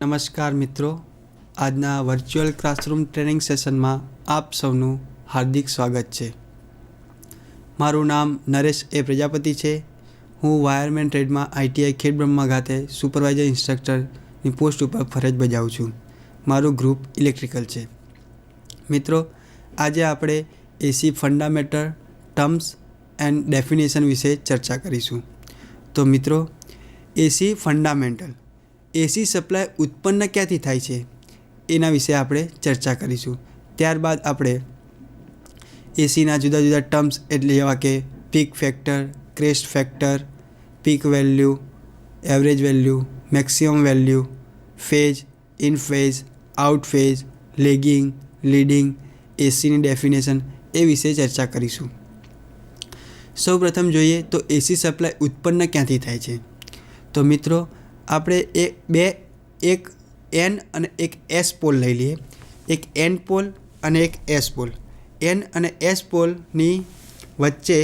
નમસ્કાર મિત્રો, આજના વર્ચ્યુઅલ ક્લાસરૂમ ટ્રેનિંગ સેશનમાં આપ સૌનું હાર્દિક સ્વાગત છે. મારું નામ નરેશ એ પ્રજાપતિ છે. હું વાયરમેન ટ્રેડમાં આઈટીઆઈ ખેડબ્રહ્મા ખાતે સુપરવાઇઝર ઇન્સ્ટ્રક્ટરની પોસ્ટ ઉપર ફરજ બજાવું છું. મારું ગ્રુપ ઇલેક્ટ્રિકલ છે. મિત્રો, આજે આપણે એસી ફંડામેન્ટલ ટર્મ્સ એન્ડ ડેફિનેશન વિશે ચર્ચા કરીશું. તો મિત્રો, એસી ફંડામેન્ટલ એસી સપ્લાય ઉત્પન્ન ક્યાંથી થાય છે એના વિશે આપણે ચર્ચા કરીશું. ત્યારબાદ આપણે એસીના જુદા જુદા ટર્મ્સ એટલે જેવા કે peak factor, crest factor, peak value, average value, maximum value, phase, in phase, out phase, lagging, leading, એસીની ડેફિનેશન એ વિશે ચર્ચા કરીશું. સૌપ્રથમ જોઈએ તો એસી સપ્લાય ઉત્પન્ન ક્યાંથી થાય છે. તો મિત્રો, આપણે એક એન અને એક એસ પોલ લઈ લઈએ. એક એન પોલ અને એક એસ પોલ. એન અને એસ પોલની વચ્ચે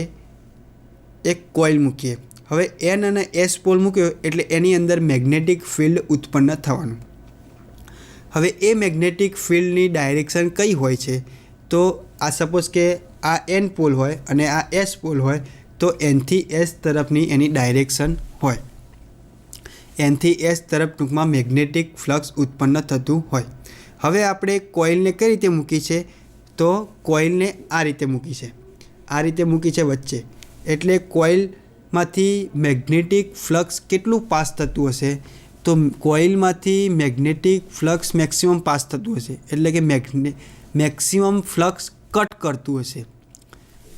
એક કોઇલ મૂકીએ. હવે એન અને એસ પોલ મૂક્યો એટલે એની અંદર મેગ્નેટિક ફિલ્ડ ઉત્પન્ન થવાનું. હવે એ મેગ્નેટિક ફિલ્ડની ડાયરેક્શન કઈ હોય છે? તો આ સપોઝ કે આ એન પોલ હોય અને આ એસ પોલ હોય તો એનથી એસ તરફની એની ડાયરેક્શન હોય. એનથી એસ તરફ ટૂંકમાં મેગ્નેટિક ફ્લક્સ ઉત્પન્ન થતું હોય. હવે આપણે કોઇલને કઈ રીતે મૂકી છે? તો કોઇલને આ રીતે મૂકી છે. આ રીતે મૂકી છે વચ્ચે. એટલે કોઇલમાંથી મેગ્નેટિક ફ્લક્સ કેટલું પાસ થતું હશે? તો કોઇલમાંથી મેગ્નેટિક ફ્લક્સ મેક્સિમમ પાસ થતું હશે. એટલે કે મેક્સિમમ ફ્લક્સ કટ કરતું હશે.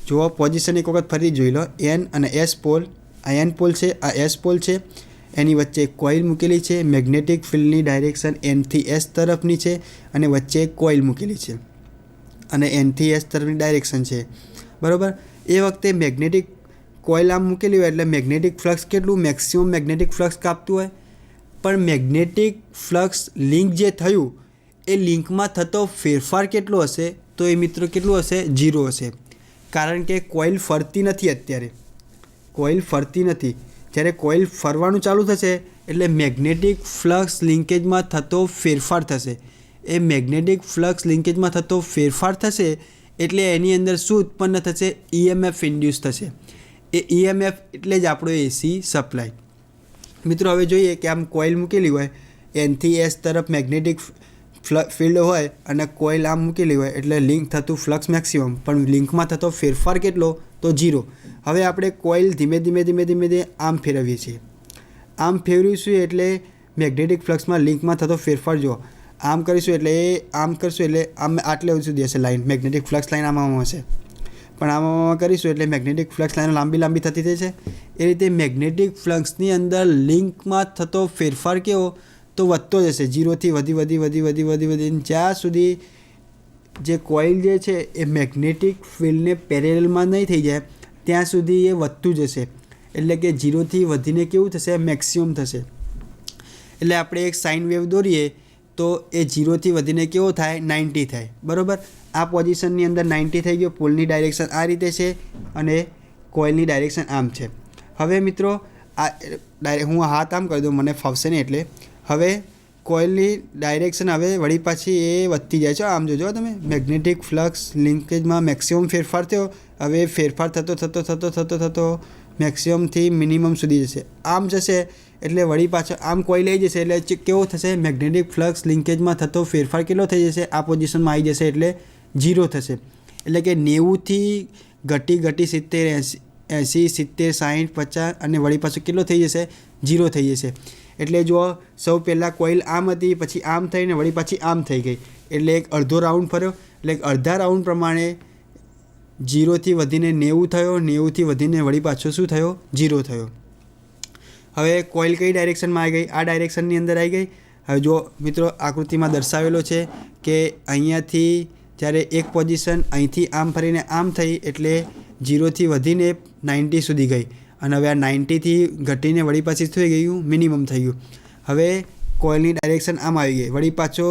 જો પોઝિશન એક વખત ફરી જોઈ લો. એન અને એસ પોલ, આ એન પોલ છે, આ એસ પોલ છે. એની વચ્ચે એક કોઇલ મૂકેલી છે. મેગ્નેટિક ફિલ્ડની ડાયરેક્શન એનથી એસ તરફની છે અને વચ્ચે એક કોઇલ મૂકેલી છે અને એનથી એસ તરફની ડાયરેક્શન છે. બરાબર. એ વખતે મેગ્નેટિક કોઇલ આમ મૂકેલી હોય એટલે મેગ્નેટિક ફ્લક્સ કેટલું? મેક્સિમમ મેગ્નેટિક ફ્લક્સ કાપતું હોય. પણ મેગ્નેટિક ફ્લક્સ લિંક જે થયું એ લિંકમાં થતો ફેરફાર કેટલો હશે? તો એ મિત્રો કેટલું હશે? 0 હશે. કારણ કે કોઇલ ફરતી નથી. અત્યારે કોઇલ ફરતી નથી. જ્યારે કોઇલ ફરવાનું ચાલુ થશે એટલે મેગ્નેટિક ફ્લક્સ લિંકેજમાં થતો ફેરફાર થશે. એ મેગ્નેટિક ફ્લક્સ લિંકેજમાં થતો ફેરફાર થશે એટલે એની અંદર શું ઉત્પન્ન થશે? EMF ઇન્ડ્યુસ થશે. એ EMF એટલે જ આપણો એસી સપ્લાય. મિત્રો, હવે જોઈએ કે આમ કોઇલ મૂકેલી હોય, એનથી એસ તરફ મેગ્નેટિક ફિલ્ડ હોય અને કોઇલ આમ મૂકેલી હોય એટલે લિંક થતું ફ્લક્સ મેક્સિમમ, પણ લિંકમાં થતો ફેરફાર કેટલો? તો 0. હવે આપણે કોઇલ ધીમે ધીમે આમ ફેરવીએ છીએ. આમ ફેરવીશું એટલે મેગ્નેટિક ફ્લક્સમાં લિંકમાં થતો ફેરફાર જુઓ. આમ કરીશું એટલે આમ કરશું એટલે આમ આટલે સુધી હશે લાઈન. મેગ્નેટિક ફ્લક્સ લાઈન આમાં હશે. પણ આમાં કરીશું એટલે મેગ્નેટિક ફ્લક્સ લાઈન લાંબી થતી જશે. એ રીતે મેગ્નેટિક ફ્લક્સની અંદર લિંકમાં થતો ફેરફાર કેવો? તો વધતો જશે. 0થી વધી જ્યાં સુધી જે કોઇલ જે છે એ મેગ્નેટિક ફિલ્ડને પેરેલલમાં નહીં થઈ જાય ત્યાં સુધી એ વધતું જશે. એટલે કે 0થી વધીને કેવું થશે? મેક્સિમમ થશે. એટલે આપણે એક સાઇન વેવ દોરીએ તો એ 0થી વધીને કેવો થાય? 90 થાય. બરાબર. આ પોઝિશનની અંદર 90 થઈ ગયો. પોલની ડાયરેક્શન આ રીતે છે અને કોઇલની ડાયરેક્શન આમ છે. હવે મિત્રો, હું હાથ આમ કરી દઉં, મને ફાવશે નહીં એટલે. હવે કોઇલની ડાયરેક્શન હવે વળી પાછી એ વધતી જાય છે. આમ જોજો તમે, મેગ્નેટિક ફ્લક્સ લિંકેજમાં મેક્સિમમ ફેરફાર થયો. હવે ફેરફાર થતો મેક્સિમમથી મિનિમમ સુધી જશે. આમ જશે એટલે વળી પાછો આમ કોઇલ લઈ જશે એટલે કેવો થશે? મેગ્નેટિક ફ્લક્સ લિંકેજમાં થતો ફેરફાર કેટલો થઈ જશે? આ પોઝિશનમાં આવી જશે એટલે 0 થશે. એટલે કે 90થી ઘટી 70, 80, 70, 60, 50 અને વળી પાછો કેટલો થઈ જશે? 0 થઈ જશે. એટલે જો સૌ પહેલાં કોઇલ આમ હતી, પછી આમ થઈને વળી પાછી આમ થઈ ગઈ. એટલે એક અડધો રાઉન્ડ ફર્યો. એટલે અડધા રાઉન્ડ પ્રમાણે 0થી વધીને 90 થયો. 90થી વધીને વળી પાછો શું થયો? 0 થયો. હવે કોઇલ કઈ ડાયરેક્શનમાં આવી ગઈ? આ ડાયરેક્શનની અંદર આવી ગઈ. હવે જો મિત્રો, આકૃતિમાં દર્શાવેલો છે કે અહીંયાથી જ્યારે એક પોઝિશન અહીંથી આમ ફરીને આમ થઈ એટલે 0થી વધીને 90 સુધી ગઈ અને હવે આ 90થી ઘટીને વળી પાછી થઈ ગયું? મિનિમમ થઈ ગયું. હવે કોઇલની ડાયરેક્શન આમ આવી ગઈ. વળી પાછો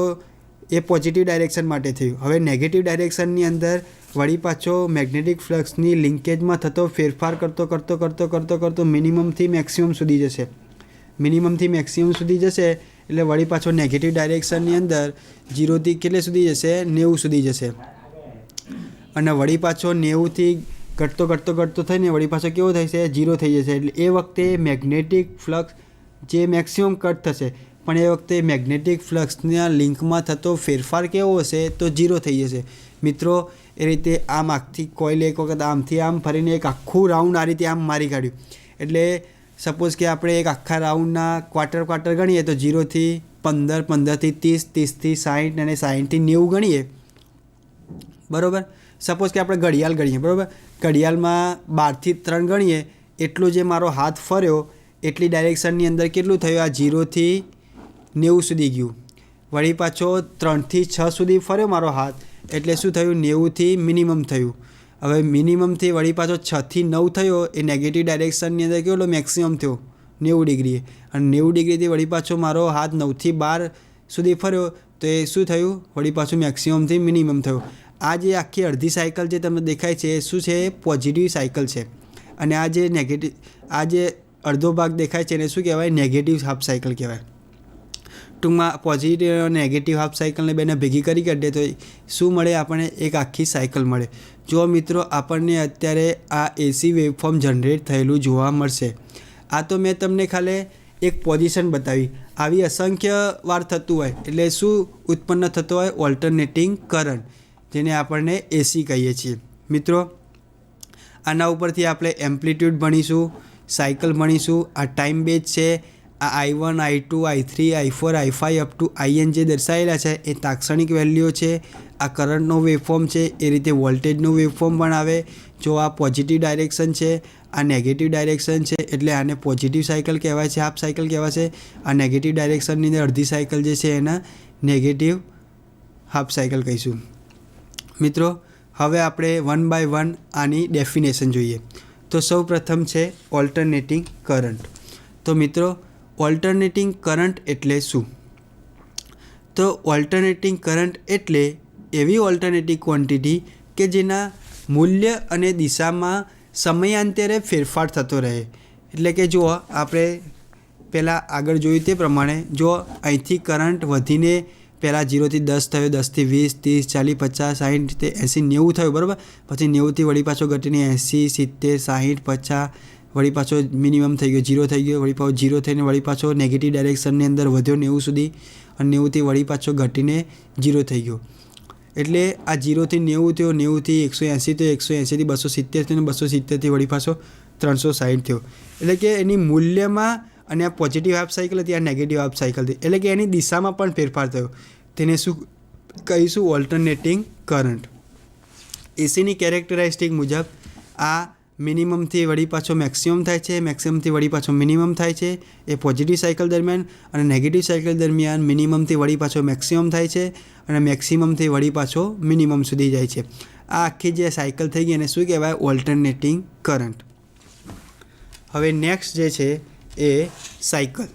એ પોઝિટિવ ડાયરેક્શન માટે થયું. હવે નેગેટિવ ડાયરેક્શનની અંદર વળી પાછો મેગ્નેટિક ફ્લક્સની લિંકેજમાં થતો ફેરફાર કરતો મિનિમમથી મેક્સિમમ સુધી જશે. મિનિમમથી મેક્સિમમ સુધી જશે એટલે વળી પાછો નેગેટિવ ડાયરેક્શનની અંદર 0થી કેટલે સુધી જશે 90 સુધી જશે અને વળી પાછો 90થી ઘટતો થઈને વળી પાછો કેવો થશે 0 થઈ જશે એટલે એ વખતે મેગ્નેટિક ફ્લક્સ જે મેક્સિમમ કટ થશે પણ એ વખતે મેગ્નેટિક ફ્લક્સના લિંકમાં થતો ફેરફાર કેવો હશે તો 0 થઈ જશે મિત્રો એ રીતે આમ આખી કોઇલ એક વખત આમથી આમ ફરીને એક આખું રાઉન્ડ આ રીતે આમ મારી કાઢ્યું એટલે સપોઝ કે આપણે એક આખા રાઉન્ડના ક્વાર્ટર ગણીએ તો 0થી 15 15થી 30 30થી 60 અને 60થી 90 ગણીએ બરાબર સપોઝ કે આપણે ઘડિયાળ ગણીએ બરાબર ઘડિયાળમાં 12થી 3 ગણીએ એટલો જે મારો હાથ ફર્યો એટલી ડાયરેક્શનની અંદર કેટલું થયું આ 0થી 90 સુધી ગયું વળી પાછો 3થી 6 સુધી ફર્યો મારો હાથ એટલે શું થયું 90થી મિનિમમ થયું હવે મિનિમમથી વળી પાછો 6થી 9 થયો એ નેગેટિવ ડાયરેક્શનની અંદર કેટલો મેક્સિમમ થયો 90 ડિગ્રીએ અને 90 ડિગ્રીથી વળી પાછો મારો હાથ 9થી 12 સુધી ફર્યો તો એ શું થયું વળી પાછું મેક્સિમમથી મિનિમમ થયું આ જે આખી અડધી સાયકલ જે તમને દેખાય છે એ શું છે એ પોઝિટિવ સાયકલ છે અને આ જે નેગેટિવ આ જે અડધો ભાગ દેખાય છે એને શું કહેવાય નેગેટિવ હાફ સાયકલ કહેવાય ટૂંકમાં પોઝિટિવ અને નેગેટિવ હાફ સાયકલને બેને ભેગી કરી કાઢીએ તો શું મળે આપણને એક આખી સાયકલ મળે જો મિત્રો આપણને અત્યારે આ એસી વેવફોર્મ જનરેટ થયેલું જોવા મળશે આ તો મેં તમને ખાલી એક પોઝિશન બતાવી આવી અસંખ્ય વાર થતું હોય એટલે શું ઉત્પન્ન થતો હોય ઓલ્ટરનેટિંગ કરંટ જેને આપણને એસી કહીએ છીએ મિત્રો આના ઉપરથી આપણે એમ્પ્લિટ્યૂડ ભણીશું સાયકલ ભણીશું આ ટાઈમ બેઝ છે આ I1 I2 I3 I4 I5 up to IN જે દર્શાવેલા છે એ તાક્ષણિક વેલ્યુઓ છે આ કરંટનો વેવફોર્મ છે એ રીતે વોલ્ટેજનું વેવફોર્મ પણ આવે જો આ પોઝિટિવ ડાયરેક્શન છે આ નેગેટિવ ડાયરેક્શન છે એટલે આને પોઝિટિવ સાયકલ કહેવાય છે હાફ સાયકલ કહેવાશે આ નેગેટિવ ડાયરેક્શનની અંદર અડધી સાયકલ જે છે એના નેગેટિવ હાફ સાયકલ કહીશું મિત્રો હવે આપણે 1 બાય 1 આની ડેફિનેશન જોઈએ તો સૌ પ્રથમ છે ઓલ્ટરનેટિંગ કરંટ તો મિત્રો ઓલ્ટરનેટિંગ કરંટ એટલે શું તો ઓલ્ટરનેટિંગ કરંટ એટલે એવી ઓલ્ટરનેટિવ ક્વોન્ટિટી કે જેના મૂલ્ય અને દિશામાં સમયાંતરે ફેરફાર થતો રહે એટલે કે જો આપણે પહેલાં આગળ જોયું તે પ્રમાણે જો અહીંથી કરંટ વધીને પહેલાં 0થી 10 થયો 10થી 20 30 40 50 60 80 90 થયું બરાબર પછી 90થી વળી પાછો ઘટીને 80 70 60 50 વળી પાછો મિનિમમ થઈ ગયો 0 થઈ ગયો વળી પાછો 0 થઈને વળી પાછો નેગેટિવ ડાયરેક્શનની અંદર વધ્યો 90 સુધી અને 90થી વળી પાછો ઘટીને 0 થઈ ગયો એટલે આ 0થી 90 થયો 90થી 180 થયો 180થી 270 થયો 270થી વળી પાછો 360 થયો એટલે કે એની મૂલ્યમાં અને આ પોઝિટિવ હાફ સાયકલ હતી આ નેગેટિવ હાફ સાયકલ હતી એટલે કે એની દિશામાં પણ ફેરફાર થયો તેને શું કહીશું ઓલ્ટરનેટિંગ કરંટ એસીની કેરેક્ટરિસ્ટિક મુજબ આ મિનિમમથી વળી પાછો મેક્સિમમ થાય છે મેક્સિમમથી વળી પાછો મિનિમમ થાય છે એ પોઝિટિવ સાયકલ દરમિયાન અને નેગેટિવ સાયકલ દરમિયાન મિનિમમથી વળી પાછો મેક્સિમમ થાય છે અને મેક્સિમમથી વળી પાછો મિનિમમ સુધી જાય છે આ આખી જે સાયકલ થઈ ગઈ એને શું કહેવાય ઓલ્ટરનેટિંગ કરંટ હવે નેક્સ્ટ જે છે એ સાયકલ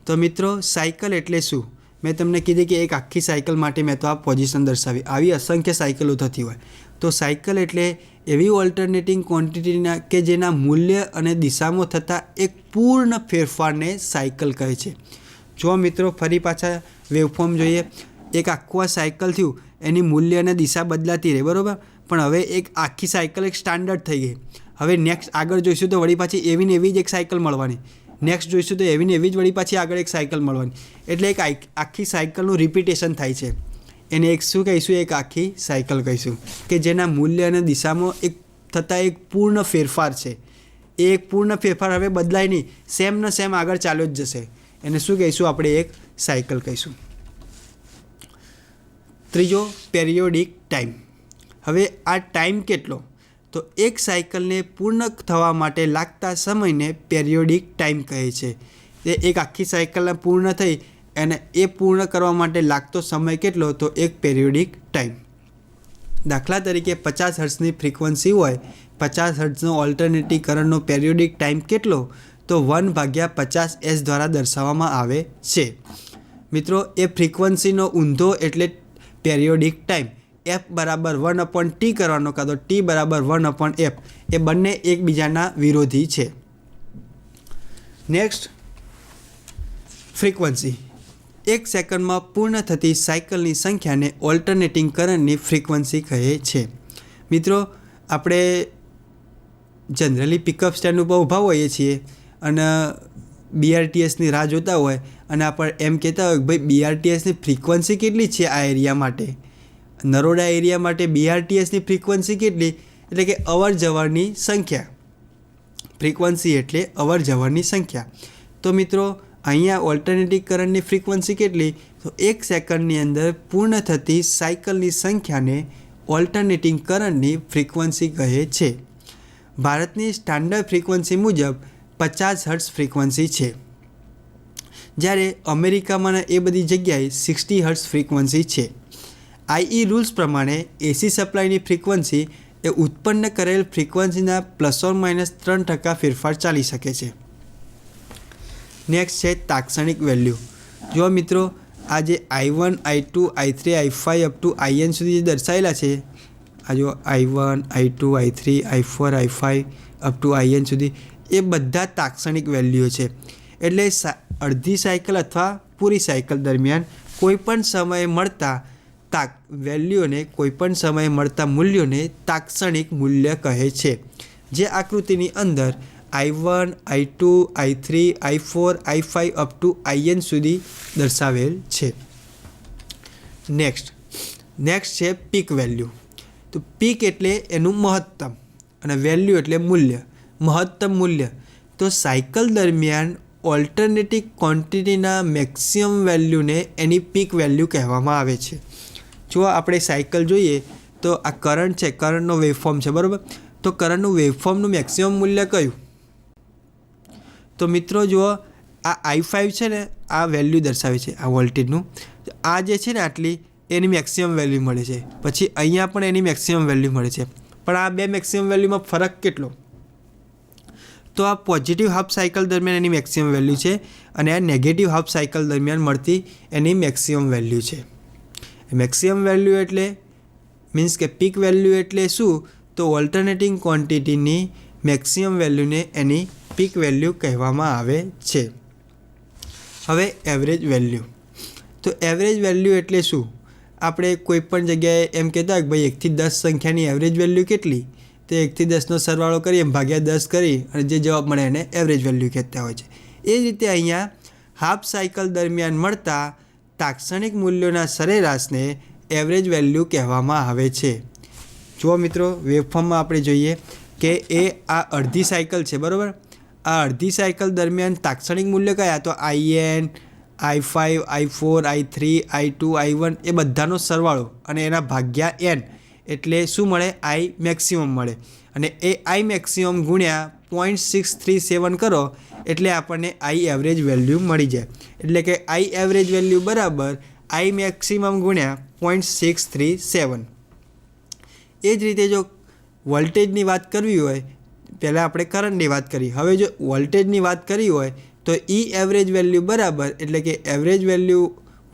તો મિત્રો સાયકલ એટલે શું મેં તમને કીધી કે એક આખી સાયકલ માટે મેં તો આ પોઝિશન દર્શાવી આવી અસંખ્ય સાયકલો થતી હોય તો સાયકલ એટલે એવી ઓલ્ટરનેટિંગ ક્વોન્ટિટીના કે જેના મૂલ્ય અને દિશામાં થતા એક પૂર્ણ ફેરફારને સાયકલ કહે છે જો મિત્રો ફરી પાછા વેવફોર્મ જોઈએ એક આખું આ સાયકલ થયું એની મૂલ્ય અને દિશા બદલાતી રહે બરાબર પણ હવે એક આખી સાયકલ એક સ્ટાન્ડર્ડ થઈ ગઈ હવે નેક્સ્ટ આગળ જોઈશું તો વળી પાછી એવી ને એવી જ એક સાયકલ મળવાની નેક્સ્ટ જોઈશું તો એવી ને એવી જ વળી પાછી આગળ એક સાયકલ મળવાની એટલે એક આખી સાયકલનું રિપીટેશન થાય છે એને એક શું કહીશું એક આખી સાયકલ કહીશું કે જેના મૂલ્ય અને દિશામાં એક થતાં એક પૂર્ણ ફેરફાર છે એ એક પૂર્ણ ફેરફાર હવે બદલાય નહીં સેમ ને સેમ આગળ ચાલ્યો જ જશે એને શું કહીશું આપણે એક સાયકલ કહીશું ત્રીજો પેરિયોડિક ટાઈમ હવે આ ટાઈમ કેટલો તો એક સાયકલને પૂર્ણ થવા માટે લાગતા સમયને પેરિયોડિક ટાઈમ કહે છે એ એક આખી સાયકલને પૂર્ણ થઈ અને એ પૂર્ણ કરવા માટે લાગતો સમય કેટલો તો એક પેરિયોડિક ટાઈમ દાખલા તરીકે 50 હર્ટ્ઝની ફ્રીક્વન્સી હોય 50 હર્ટ્ઝનો ઓલ્ટરનેટિવ કરંટનો પેરિયોડિક ટાઈમ કેટલો તો 1/50s દ્વારા દર્શાવવામાં આવે છે મિત્રો એ ફ્રીક્વન્સીનો ઊંધો એટલે પેરિયોડિક ટાઈમ f બરાબર 1/t કરવાનો કાં તો t બરાબર 1/f એ બંને એકબીજાના વિરોધી છે નેક્સ્ટ ફ્રીક્વન્સી એક સેકન્ડમાં પૂર્ણ થતી સાયકલની સંખ્યાને ઓલ્ટરનેટિંગ કરંટની ફ્રીક્વન્સી કહે છે. મિત્રો, આપણે જનરલી પિકઅપ સ્ટેન્ડ ઉપર ઊભા હોઈએ છીએ અને BRTSની રાહ જોતા હોય અને આપણે એમ કહેતા હોય કે ભાઈ BRTSની ફ્રીક્વન્સી કેટલી છે આ એરિયા માટે, નરોડા એરિયા માટે BRTSની ફ્રીક્વન્સી કેટલી, એટલે કે અવર જવરની સંખ્યા. ફ્રીક્વન્સી એટલે અવર જવરની સંખ્યા. તો મિત્રો, અહીંયા ઓલ્ટરનેટિંગ કરંટની ફ્રીક્વન્સી કેટલી, તો એક સેકન્ડની અંદર પૂર્ણ થતી સાયકલની સંખ્યાને ઓલ્ટરનેટિંગ કરંટની ફ્રીક્વન્સી કહે છે. ભારતની સ્ટાન્ડર્ડ ફ્રીક્વન્સી મુજબ 50 હર્ટ્ઝ ફ્રીક્વન્સી છે, જ્યારે અમેરિકામાં એ બધી જગ્યાએ 60 હર્ટ્ઝ ફ્રીક્વન્સી છે. IE રૂલ્સ પ્રમાણે AC સપ્લાયની ફ્રીક્વન્સી એ ઉત્પન્ન કરેલ ફ્રીક્વન્સીના ±3% ફેરફાર ચાલી શકે છે. નેક્સ્ટ છે તાત્ક્ષણિક વેલ્યુ. જો મિત્રો, આ જે I1, I2, I3, I5 up to IN સુધી જે દર્શાવેલા છે, આ જો I1, I2, I3, I4, I5 up to IN સુધી, એ બધા તાત્ક્ષણિક વેલ્યુઓ છે. એટલે અડધી સાયકલ અથવા પૂરી સાયકલ દરમિયાન કોઈપણ સમયે મળતા વેલ્યુઓને, કોઈપણ સમયે મળતા મૂલ્યોને તાત્ક્ષણિક મૂલ્ય કહે છે, જે આકૃતિની અંદર I1, I2, I3, I4, I5 up to IN સુધી દર્શાવેલ છે. નેક્સ્ટ છે પીક વેલ્યુ. તો પીક એટલે એનું મહત્તમ અને વેલ્યુ એટલે મૂલ્ય. મહત્તમ મૂલ્ય તો સાયકલ દરમિયાન ઓલ્ટરનેટિંગ ક્વોન્ટિટીના મેક્સિમમ વેલ્યુને એની પીક વેલ્યુ કહેવામાં આવે છે. જો આપણે સાયકલ જોઈએ તો આ કરંટ છે, કરંટનો વેવફોર્મ છે, બરાબર. તો કરંટનું વેવફોર્મનું મેક્સિમમ મૂલ્ય કયું? તો મિત્રો જુઓ, આ I5 છે ને, આ વેલ્યુ દર્શાવે છે આ વોલ્ટેજનું. આ જે છે ને આટલી, એની મેક્સિમમ વેલ્યુ મળે છે. પછી અહીંયા પણ એની મેક્સિમમ વેલ્યુ મળે છે. પણ આ બે મેક્સિમમ વેલ્યુમાં ફરક કેટલો? તો આ પોઝિટિવ હાફ સાયકલ દરમિયાન એની મેક્સિમમ વેલ્યુ છે અને આ નેગેટિવ હાફ સાયકલ દરમિયાન મળતી એની મેક્સિમમ વેલ્યુ છે. મેક્સિમમ વેલ્યુ એટલે મીન્સ કે પીક વેલ્યુ એટલે શું? તો ઓલ્ટરનેટિંગ ક્વોન્ટિટીની મેક્સિમમ વેલ્યુને એની પીક વેલ્યુ કહેવામાં આવે છે. હવે એવરેજ વેલ્યુ. તો એવરેજ વેલ્યુ એટલે શું? આપણે કોઈપણ જગ્યાએ એમ કહેતા હોય કે ભાઈ 1 થી 10 સંખ્યાની એવરેજ વેલ્યુ કેટલી? તો 1 થી 10નો સરવાળો કરીએ, ભાગ્યા 10 કરી અને જે જવાબ મળે એને એવરેજ વેલ્યુ કહેતા હોય છે. એ જ રીતે અહીંયા હાફ સાયકલ દરમિયાન મળતા તાત્ક્ષણિક મૂલ્યોના સરેરાશને એવરેજ વેલ્યુ કહેવામાં આવે છે. જુઓ મિત્રો, વેવફોર્મમાં આપણે જોઈએ કે એ આ અડધી સાયકલ છે, બરાબર. આ અડધી સાયકલ દરમિયાન તાત્ક્ષણિક મૂલ્ય કયા? તો IN, I5, I4, I3, I2, I1 એ બધાનો સરવાળો અને એના ભાગ્યા n એટલે શું મળે? I મેક્સિમમ મળે. અને એ I મેક્સિમમ ગુણ્યા 0.637 કરો એટલે આપણને I એવરેજ વેલ્યુ મળી જાય. એટલે કે I એવરેજ વેલ્યુ બરાબર I મેક્સિમમ ગુણ્યા 0.637. એ જ રીતે જો વોલ્ટેજની વાત કરવી હોય, પહેલાં આપણે કરંટની વાત કરી, હવે જો વોલ્ટેજની વાત કરવી હોય તો E એવરેજ વેલ્યુ બરાબર, એટલે કે એવરેજ વેલ્યુ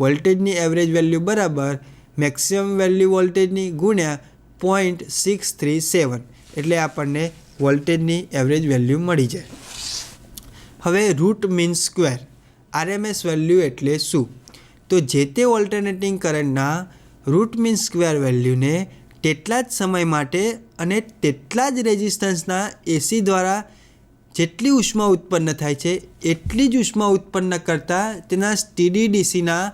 વોલ્ટેજની એવરેજ વેલ્યુ બરાબર મેક્સિમમ વેલ્યુ વોલ્ટેજની ગુણ્યા 0.637 એટલે આપણને વોલ્ટેજની એવરેજ વેલ્યુ મળી જાય. હવે root mean square RMS value એટલે શું? તો જે તે ઓલ્ટરનેટિંગ કરંટના રૂટ મીન સ્ક્વેર વેલ્યુને તેટલા જ સમય માટે અને તેટલા જ રેઝિસ્ટન્સના AC દ્વારા જેટલી ઉષ્મા ઉત્પન્ન થાય છે એટલી જ ઉષ્મા ઉત્પન્ન કરતાં તેના સ્ટીડી DCના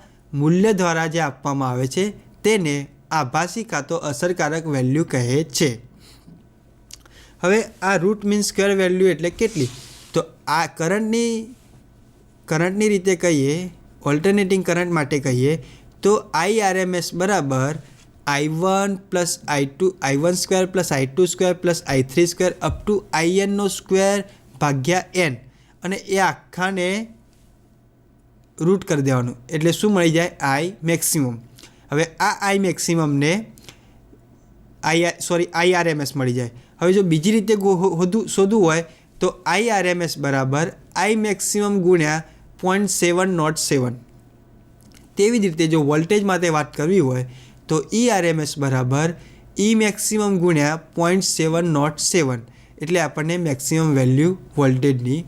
મૂલ્ય દ્વારા જે આપવામાં આવે છે તેને આભાસી કાં તો અસરકારક વેલ્યુ કહે છે. હવે આ રૂટ મીન સ્ક્વેર વેલ્યુ એટલે કેટલી? તો આ કરંટની રીતે કહીએ, ઓલ્ટરનેટિંગ કરંટ માટે કહીએ તો IRMS બરાબર I1 plus I2, I1 square plus I2 square plus I3 square up to INનો સ્ક્વેર ભાગ્યા n અને એ આખાને રૂટ કરી દેવાનું એટલે શું મળી જાય? I maximum. હવે આ I મેક્સિમમને IRMS મળી જાય. હવે જો બીજી રીતે શોધવું હોય તો IRMS બરાબર I મેક્સિમમ ગુણ્યા 0.707. તેવી જ રીતે જો વોલ્ટેજ માટે વાત કરવી હોય તો ERMS બરાબર E મેક્સિમમ ગુણ્યા 0.707 એટલે આપણને મેક્સિમમ વેલ્યુ વોલ્ટેજની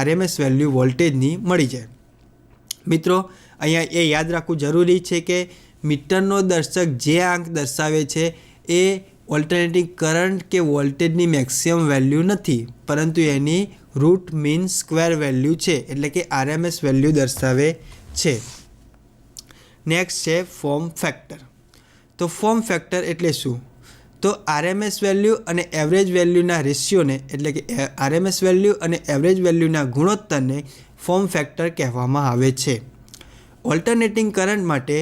RMS વેલ્યુ વોલ્ટેજની મળી જાય. મિત્રો અહીંયા એ યાદ રાખવું જરૂરી છે કે મીટરનો દર્શક જે આંક દર્શાવે છે એ ઓલ્ટરનેટિંગ કરંટ કે વોલ્ટેજની મેક્સિમમ વેલ્યુ નથી, પરંતુ એની રૂટ મીન સ્ક્વેર વેલ્યુ છે, એટલે કે RMS વેલ્યુ દર્શાવે છે. નેક્સ્ટ છે ફોર્મ ફેક્ટર. તો ફોર્મ ફેક્ટર એટલે શું? તો RMS વેલ્યુ અને એવરેજ વેલ્યુના રેશિયોને, એટલે કે RMS વેલ્યુ અને એવરેજ વેલ્યુના ગુણોત્તરને ફોર્મ ફેક્ટર કહેવામાં આવે છે. ઓલ્ટરનેટિંગ કરંટ માટે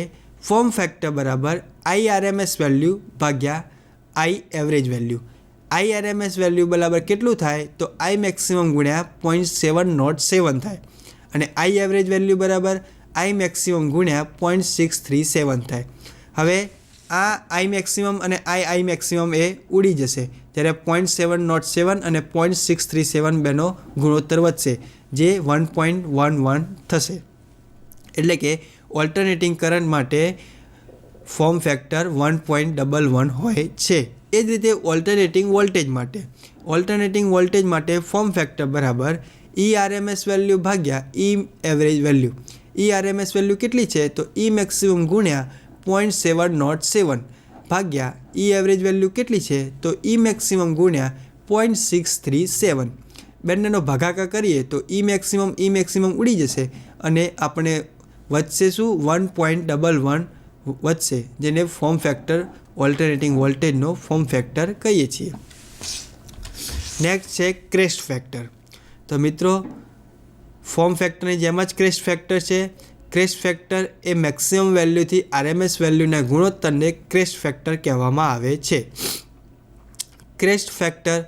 ફોર્મ ફેક્ટર બરાબર IRMS વેલ્યુ ભાગ્યા I average value. IRMS value બરાબર કેટલું થાય? તો I મેક્સિમમ ગુણ્યા 0.707 થાય, અને I એવરેજ વેલ્યુ બરાબર I મેક્સિમમ ગુણ્યા 0.637 થાય. હવે આ I મેક્સિમમ અને I મેક્સિમમ એ ઉડી જશે, ત્યારે 0.707 અને 0.637 બેનો ગુણોત્તર વધશે, જે 1.11 થશે. એટલે કે ઓલ્ટરનેટિંગ કરંટ માટે ફોર્મ ફેક્ટર 1.11 હોય છે. એ જ રીતે ઓલ્ટરનેટિંગ વોલ્ટેજ માટે ફોર્મ ફેક્ટર બરાબર ERMS વેલ્યુ ભાગ્યા E average value. ERMS value કેટલી છે? તો E મેક્સિમમ ગુણ્યા 0.707 ભાગ્યા E એવરેજ વેલ્યુ કેટલી છે? તો E મેક્સિમમ ગુણ્યા 0.637. બંનેનો ભાગાકાર કરીએ તો E મેક્સિમમ ઉડી જશે, અને આપણે વધશે શું? 1.11 વધશે, જેને ફોર્મ ફેક્ટર ઓલ્ટરનેટિંગ વોલ્ટેજનો ફોર્મ ફેક્ટર કહીએ છીએ. નેક્સ્ટ છે ક્રેસ્ટ ફેક્ટર. તો મિત્રો ફોર્મ ફેક્ટરની જેમ જ ક્રેસ્ટ ફેક્ટર છે. ક્રેસ્ટ ફેક્ટર એ મેક્સિમમ વેલ્યુથી RMS વેલ્યુના ગુણોત્તરને ક્રેસ્ટ ફેક્ટર કહેવામાં આવે છે. ક્રેસ્ટ ફેક્ટર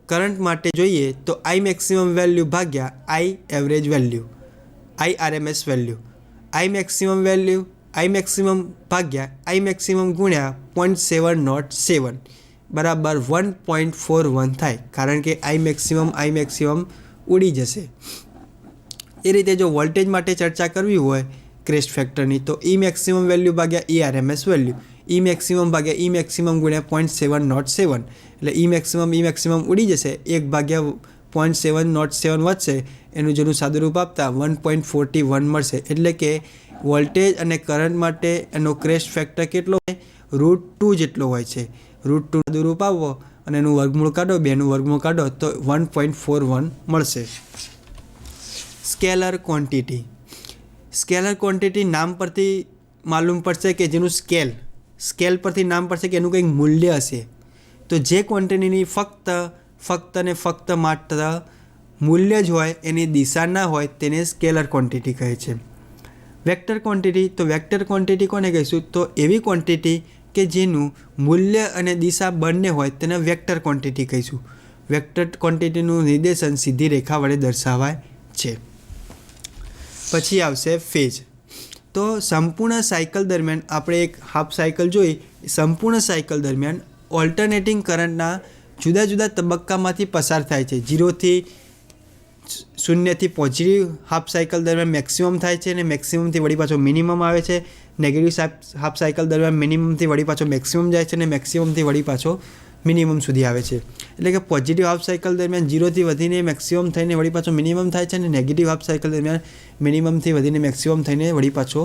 કરંટ માટે જોઈએ તો I મેક્સિમમ વેલ્યુ ભાગ્યા I average value, IRMS value. I maximum ભાગ્યા I મેક્સિમમ ગુણ્યા 0.707 બરાબર 1.41 થાય, કારણ કે I મેક્સિમમ ઉડી જશે. એ રીતે જો વોલ્ટેજ માટે ચર્ચા કરવી હોય ક્રેસ્ટ ફેક્ટરની, તો E મેક્સિમમ વેલ્યુ ભાગ્યા ERMS વેલ્યુ, E મેક્સિમમ ભાગ્યા E મેક્સિમમ ગુણ્યા 0.707, એટલે E મેક્સિમમ ઉડી જશે, 1 ભાગ્યા 0.707 વધશે, એનું જેનું સાદું રૂપ આપતા 1.41 મળશે. એટલે કે વોલ્ટેજ અને કરંટ માટે એનો ક્રેસ્ટ ફેક્ટર કેટલો હોય? √2 જેટલો હોય છે. √2 સાદું રૂપ આવો અને એનું વર્ગમૂળ કાઢો, 2નું વર્ગમૂળ કાઢો તો 1.41 મળશે. સ્કેલર ક્વોન્ટિટી નામ પરથી માલુમ પડશે કે જેનું સ્કેલ પરથી નામ પડશે કે એનું કંઈક મૂલ્ય હશે. તો જે ક્વોન્ટિટીની ફક્ત માત્ર મૂલ્ય જ હોય, એની દિશા ના હોય, તેને સ્કેલર ક્વોન્ટિટી કહે છે. વેક્ટર ક્વોન્ટિટી કોને કહીશું? તો એવી ક્વોન્ટિટી કે જેનું મૂલ્ય અને દિશા બંને હોય તેને વેક્ટર ક્વોન્ટિટી કહીશું. વેક્ટર ક્વોન્ટિટીનું નિર્દેશન સીધી રેખા વડે દર્શાવાય છે. પછી આવશે ફેઝ. તો સંપૂર્ણ સાયકલ દરમિયાન આપણે એક હાફ સાયકલ જોઈ. સંપૂર્ણ સાયકલ દરમિયાન ઓલ્ટરનેટિંગ કરંટના જુદા જુદા તબક્કામાંથી પસાર થાય છે. 0થી પોઝિટિવ હાફ સાયકલ દરમિયાન મેક્સિમમ થાય છે, અને મેક્સિમમથી વળી પાછો મિનિમમ આવે છે. નેગેટિવ હાફ સાયકલ દરમિયાન મિનિમમથી વળી પાછો મેક્સિમમ જાય છે, અને મેક્સિમમથી વળી પાછો મિનિમમ સુધી આવે છે. એટલે કે પોઝિટિવ હાફ સાયકલ દરમિયાન 0થી વધીને મેક્સિમમ થઈને વળી પાછો મિનિમમ થાય છે, અને નેગેટિવ હાફ સાયકલ દરમિયાન મિનિમમથી વધીને મેક્સિમમ થઈને વળી પાછો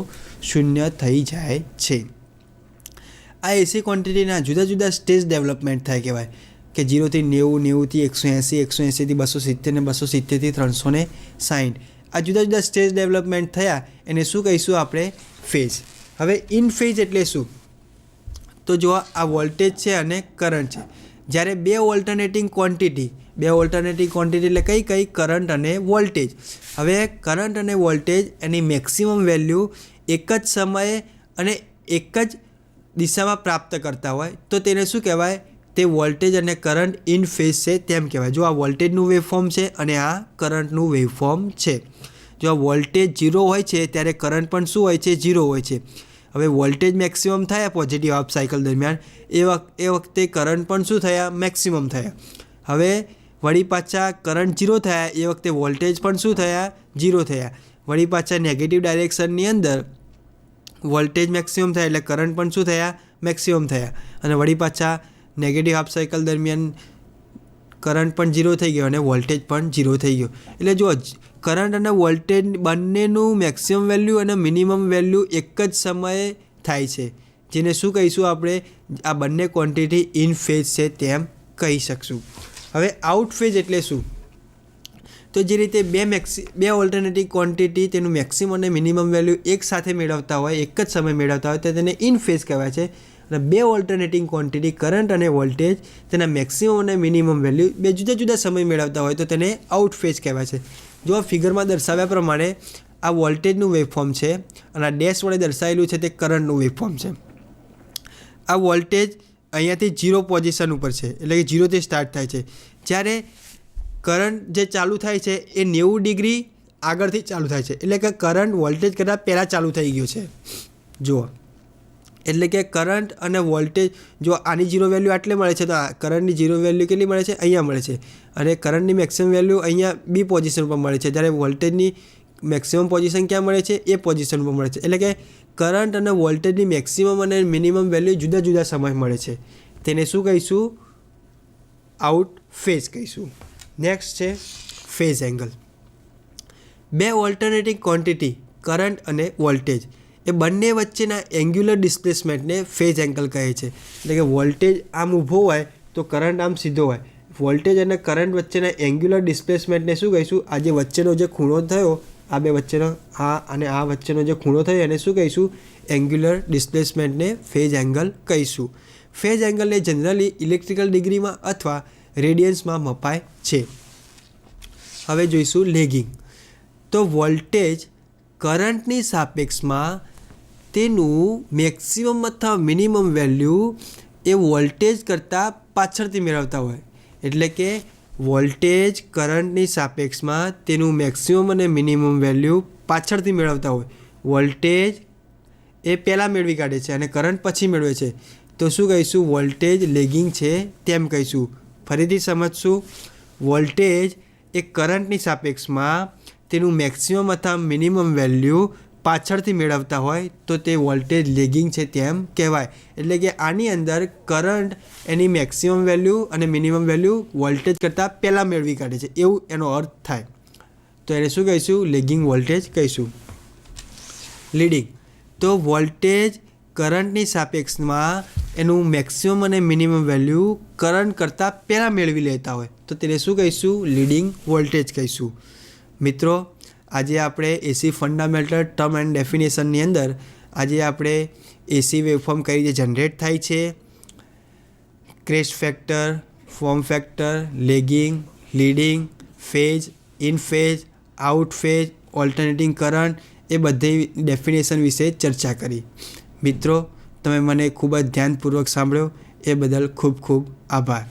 0 થઈ જાય છે. આ એસી ક્વોન્ટિટીના જુદા જુદા સ્ટેજ ડેવલપમેન્ટ થાય કહેવાય, કે 0થી 90, 90થી 180, 180થી 270 ને 270થી 360. આ જુદા જુદા સ્ટેજ ડેવલપમેન્ટ થયા એને શું કહીશું આપણે? ફેઝ. હવે ઇન ફેઝ એટલે શું? તો જો આ વોલ્ટેજ છે અને કરંટ છે. જ્યારે બે ઓલ્ટરનેટિંગ ક્વોન્ટિટી એટલે કઈ? કરંટ અને વોલ્ટેજ. હવે કરંટ અને વોલ્ટેજ એની મેક્સિમમ વેલ્યુ એક જ સમયે અને એક જ દિશામાં પ્રાપ્ત કરતા હોય તો તેને શું કહેવાય? તે વોલ્ટેજ અને કરંટ ઇન ફેઝ છે તેમ કહેવાય. જો આ વોલ્ટેજનું વેવફોર્મ છે અને આ કરંટનું વેવફોર્મ છે. જો આ વોલ્ટેજ 0 હોય છે ત્યારે કરંટ પણ શું હોય છે? 0 હોય છે. હવે વોલ્ટેજ મેક્સિમમ થયા પોઝિટિવ હાફ સાયકલ દરમિયાન, એ વખતે કરંટ પણ શું થયા? મેક્સિમમ થયા. હવે વળી પાછા કરંટ 0 થયા, એ વખતે વોલ્ટેજ પણ શું થયા? 0 થયા. વળી પાછા નેગેટિવ ડાયરેક્શનની અંદર વોલ્ટેજ મેક્સિમમ થયા એટલે કરંટ પણ શું થયા? મેક્સિમમ થયા. અને વળી પાછા નેગેટિવ હાફ સાયકલ દરમિયાન કરંટ પણ 0 થઈ ગયો અને વોલ્ટેજ પણ 0 થઈ ગયો. એટલે જો કરંટ અને વોલ્ટેજ બંનેનું મેક્સિમમ વેલ્યુ અને મિનિમમ વેલ્યુ એક જ સમયે થાય છે, જેને શું કહીશું આપણે, આ બંને ક્વોન્ટિટી ઇન ફેઝ છે તેમ કહી શકશું. હવે આઉટ ફેઝ એટલે શું? તો જે રીતે બે ઓલ્ટરનેટિવ ક્વોન્ટિટી તેનું મેક્સિમમ અને મિનિમમ વેલ્યુ એક સાથે મેળવતા હોય, એક જ સમય મેળવતા હોય તો તેને ઇન ફેઝ કહેવાય છે. અને બે ઓલ્ટરનેટિંગ ક્વોન્ટિટી કરંટ અને વોલ્ટેજ તેના મેક્સિમમ અને મિનિમમ વેલ્યુ બે જુદા જુદા સમય મેળવતા હોય તો તેને આઉટ ફેઝ કહેવાય છે. જો ફિગરમાં દર્શાવ્યા પ્રમાણે આ વોલ્ટેજનું વેવફોર્મ છે અને આ ડેશ વડે દર્શાવેલું છે તે કરંટનું વેવફોર્મ છે. આ વોલ્ટેજ અહીંયાથી 0 પોઝિશન ઉપર છે, એટલે કે 0થી સ્ટાર્ટ થાય છે. જ્યારે કરંટ જે ચાલુ થાય છે એ 90 ડિગ્રી આગળથી ચાલુ થાય છે, એટલે કે કરંટ વોલ્ટેજ કરતાં પહેલાં ચાલુ થઈ ગયો છે. જુઓ, એટલે કે કરંટ અને વોલ્ટેજ, જો આની 0 વેલ્યુ આટલે મળે છે તો કરંટની 0 વેલ્યુ કેટલી મળે છે? અહીંયા મળે છે. અને કરંટની મેક્સિમમ વેલ્યુ અહીંયા બી પોઝિશન પર મળે છે, જ્યારે વોલ્ટેજની મેક્સિમમ પોઝિશન ક્યાં મળે છે? એ પોઝિશન પર મળે છે. એટલે કે કરંટ અને વોલ્ટેજની મેક્સિમમ અને મિનિમમ વેલ્યુ જુદા જુદા સમય મળે છે. તેને શું કહીશું? આઉટ ફેઝ કહીશું. નેક્સ્ટ છે ફેઝ એંગલ. બે ઓલ્ટરનેટિંગ ક્વોન્ટિટી કરંટ અને વોલ્ટેજ એ બંને વચ્ચેના એંગ્યુલર ડિસ્પ્લેસમેન્ટને ફેઝ એંગલ કહે છે. એટલે કે વોલ્ટેજ આમ ઊભો હોય તો કરંટ આમ સીધો હોય. વોલ્ટેજ અને કરંટ વચ્ચેના એંગ્યુલર ડિસ્પ્લેસમેન્ટને શું કહીશું? આ જે વચ્ચેનો જે ખૂણો થયો, આ બે વચ્ચેનો આ અને આ વચ્ચેનો જે ખૂણો થયો એને શું કહીશું? એંગ્યુલર ડિસ્પ્લેસમેન્ટને ફેઝ એંગલ કહીશું. ફેઝ એંગલને જનરલી ઇલેક્ટ્રિકલ ડિગ્રીમાં અથવા રેડિયન્સમાં મપાય છે. હવે જોઈશું લેગિંગ. તો વોલ્ટેજ કરંટની સાપેક્ષમાં તેનું મેક્સિમમ અથવા મિનિમમ વેલ્યુ એ વોલ્ટેજ કરતાં પાછળથી મેળવતા હોય. એટલે કે વોલ્ટેજ કરંટની સાપેક્ષમાં તેનું મેક્સિમમ અને મિનિમમ વેલ્યુ પાછળથી મેળવતા હોય. વોલ્ટેજ એ પહેલાં મેળવી કાઢે છે અને કરંટ પછી મેળવે છે, તો શું કહીશું? વોલ્ટેજ લેગિંગ છે તેમ કહીશું. ફરીથી સમજશું. વોલ્ટેજ એ કરંટની સાપેક્ષમાં તેનું મેક્સિમમ અથવા મિનિમમ વેલ્યુ પાછળથી મેળવતા હોય તો તે વોલ્ટેજ લેગિંગ છે તેમ કહેવાય. એટલે કે આની અંદર કરંટ એની મેક્સિમમ વેલ્યુ અને મિનિમમ વેલ્યુ વોલ્ટેજ કરતાં પહેલાં મેળવી કાઢે છે, એવું એનો અર્થ થાય. તો એને શું કહીશું? લેગિંગ વોલ્ટેજ કહીશું. લીડિંગ. તો વોલ્ટેજ કરંટની સાપેક્ષમાં એનું મેક્સિમમ અને મિનિમમ વેલ્યુ કરંટ કરતાં પહેલાં મેળવી લેતા હોય તો તેને શું કહીશું? લીડિંગ વોલ્ટેજ કહીશું. મિત્રો, આજે આપણે એસી ફંડામેન્ટલ ટર્મ એન્ડ ડેફિનેશનની અંદર આજે આપણે એસી વેવફોર્મ કઈ રીતે જનરેટ થાય છે, crest factor, form factor, lagging, leading, phase, in phase, out phase, alternating current એ બધી ડેફિનેશન વિશે ચર્ચા કરી. મિત્રો, તમે મને ખૂબ જ ધ્યાનપૂર્વક સાંભળ્યો એ બદલ ખૂબ ખૂબ આભાર.